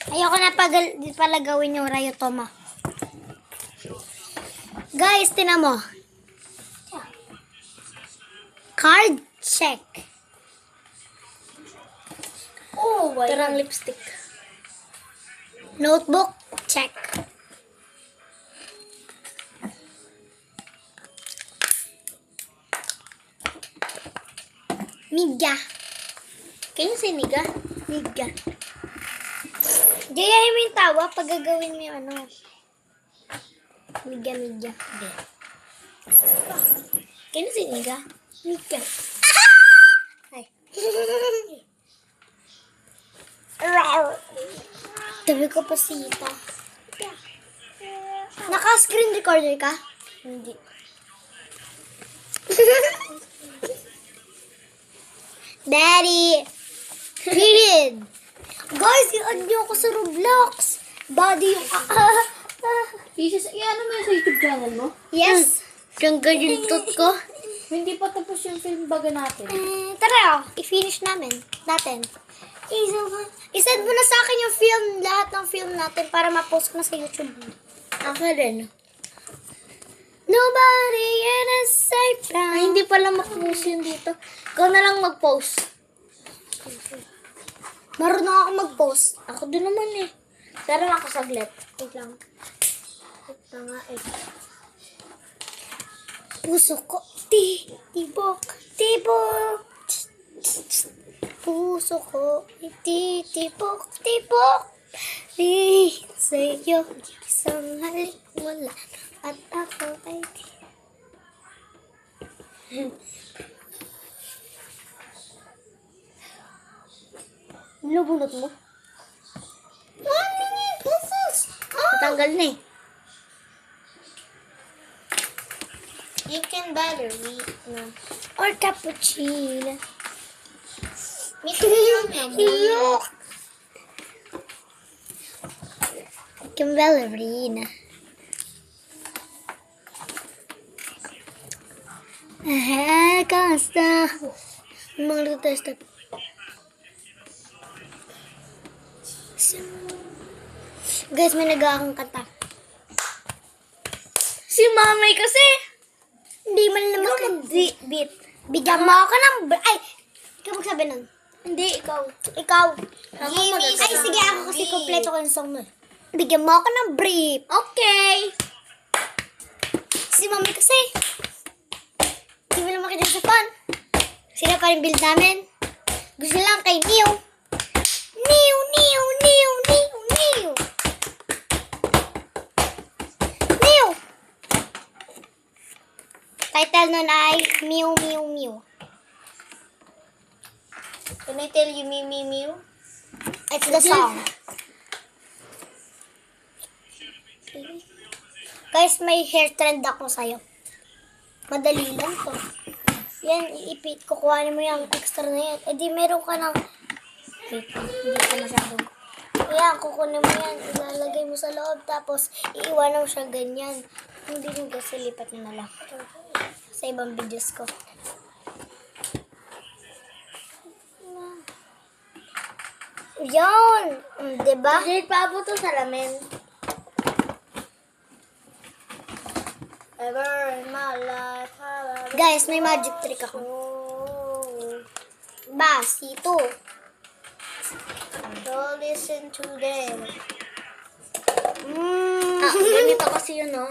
Ayoko na pala gawin yung Rayotoma. Guys, tinan mo. Card check. Oh, why? Tarang lipstick. Notebook check. Miga. Can you say niga? Miga. Gayahin mo yung tawa pag gagawin mo yung ano. Miga. Hindi. Can you say niga? Miga. Ay. Tabi ko pa sita. Naka-screen recorder ka? Hindi. Daddy! Period! Guys, i-add niyo ako sa Roblox. Daddy yung Jesus, ano mo yung sa YouTube channel mo? Yes. Tanggal yung tot ko. Hindi pa tapos yung film baga natin. Tara, i-finish natin. I-send mo na sa akin yung film, lahat ng film natin para ma-post ko na sa YouTube. Ako rin. Nobody in a safe Ay, round. hindi pala mag-post yun dito. Ikaw na lang mag-post. Marunong ako mag-post. Ako din naman eh. Pero ako saglit. Wait lang. Ito nga eh. Puso ko, tibok. Puso ko, tibok. Sa'yo, isang halik wala. At ako ay Nilubunot mo? 1 minute, pesos. Natanggal na eh. You can buy the na. Or cappuccino. Look. You can ballerina. Kamusta? Mga nagtest. Guys, may nag-aakong kanta. Si mamay kasi. Hindi man naman beat. Bigyan mo ako ng... Ay! Ikaw magsabi nun. Hindi, ikaw. Ikaw. Ako Ay, magsasabi. sige ako kasi kompleto ko yung song nun. Bigyan mo ako ng brief. Okay. Si mami kasi. Hindi mo naman kita sa fun. Sila pa rin build namin. Gusto lang kay Neo. Neo. Title nun ay Mew. Can I tell you Mew? It's the song. Guys, may hair trend ako sa'yo. Madali lang to. Yan, iipit. Kukuhanin mo yung extra na yan. Eh di meron ka ng... Wait, hindi ka masyadong... Ayan, kukunin mo yan. Ilalagay mo sa loob. Tapos, iiwanan mo siya ganyan. Hindi mo kasi lipat mo na lang. Sa ibang videos ko. Yan! Diba? Kasi paabot to sa lamin. Ever in my life, Guys, may magic trick ako. Basito. Don't listen to them. Mm. Ganito kasi yun, no?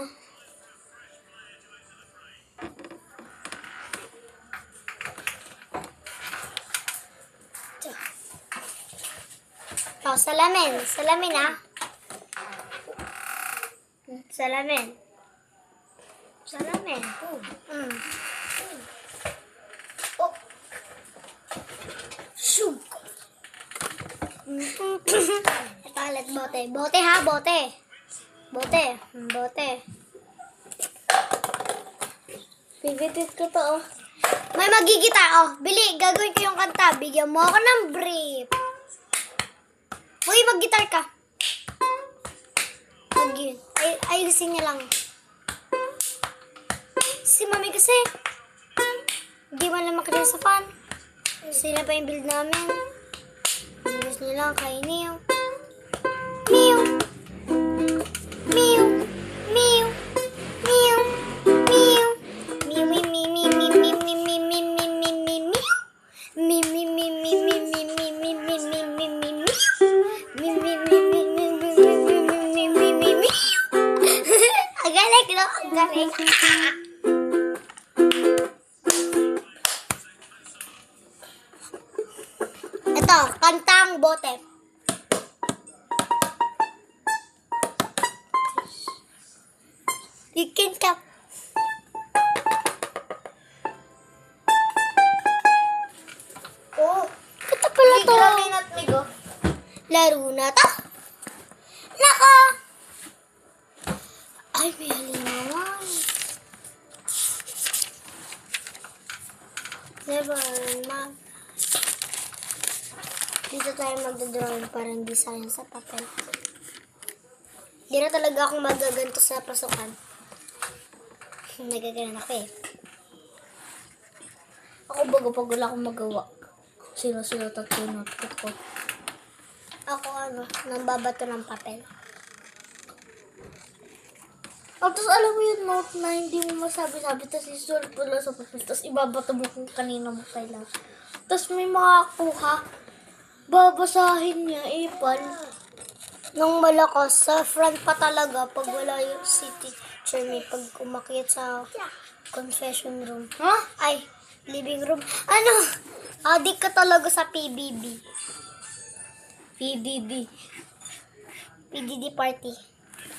Oh, salamin. Salamin, ah. Salamin. Mm. Oh. Shug. Ito ulit, bote. Bote, ha? Bote. Pigitit ko to, oh. May magigitar, oh. Bili, gagawin ko yung kanta. Bigyan mo ako ng brief. Uy, mag-gitar ka. Ayusin niya lang. Si mami kasi, hindi man lang makita sa fan. Sila pa yung build namin. Gusto niya lang kay Neo. nangyari? Ito, kantang bote. You can tap. Oh, Ito pala to. Gramin at migo. Laro na to. Nako! Ay, may halinawan. Never mind. Dito tayo magdodrawing para hindi sayang sa papel. Hindi na talaga akong magaganto sa pasukan. Nagaganan ako eh. Ako bago pag wala akong magawa. Sinusunod at sunod ko. Ako nambabato ng papel. Oh, tapos alam mo yung note na hindi mo masabi-sabi, tapos isulat mo lang sa papel, tapos ibabato mo kung kanino mo kailangan. Tapos may makakuha, babasahin niya, ipal. Nung malakas, sa front pa talaga, pag wala yung si teacher may pag umakyat sa confession room. Ha? Ay, living room. Ano? Adik ka talaga sa PBB. PDD. PDD party.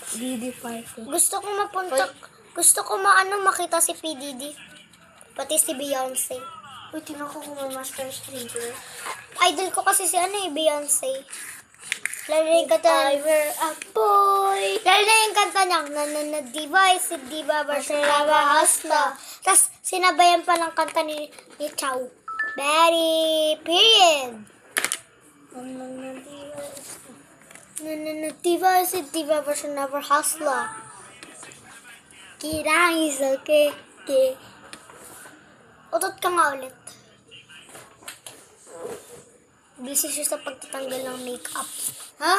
DD party. Gusto ko mapunta, gusto ko makita si PDD. Pati si Beyonce. Uy, tingnan ko kung may master streamer. Idol ko kasi si Beyonce. Lalo na yung kanta. I were a boy. Lalo na yung kanta niyang na device, di ba, Barcelona Hasta. Tapos, sinabayan pa ng kanta ni Chow. Betty, period. Device, di ba, Barcelona Hasta. Kirang is okay. Utot ka nga ulit. Busy siya sa pagtatanggal ng makeup. Ha?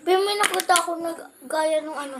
Pero may nakita ako na gaya nung ano,